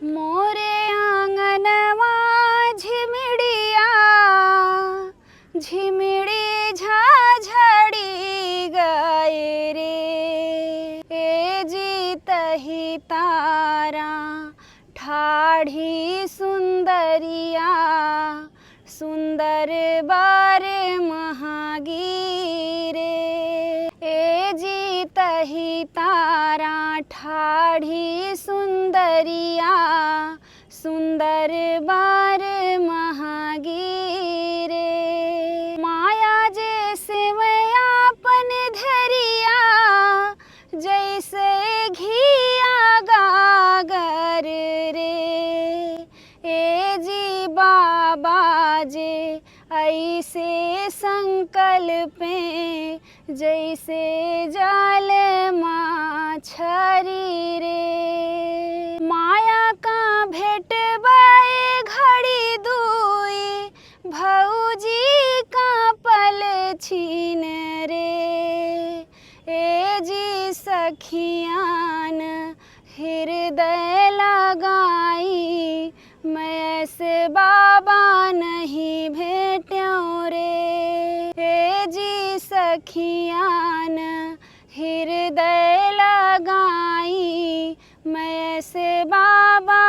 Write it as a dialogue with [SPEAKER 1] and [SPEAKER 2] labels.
[SPEAKER 1] मोरे आंगनवा झिमड़िया झिमड़ी झाझड़ी गए रे। ए जी तही तारा ठाढ़ी सुंदरिया सुंदर बार महागीरे। ए जी तही तारा ठाढ़ी सुंदरिया सुंदर बार महागीरे। माया जैसे मैयापन धरिया जैसे घिया गागर रे। ए जी बाबा जे ऐसे संकल्पे जैसे जाल माछरी रे। माया का भेटबाए घड़ी दुई भौजी का पल छीन रे। ए जी सखियान हृदय लगाई मैं से बाबा नहीं भेट्यों रे। ए जी सखियान हृदय लगाई मैं से बाबा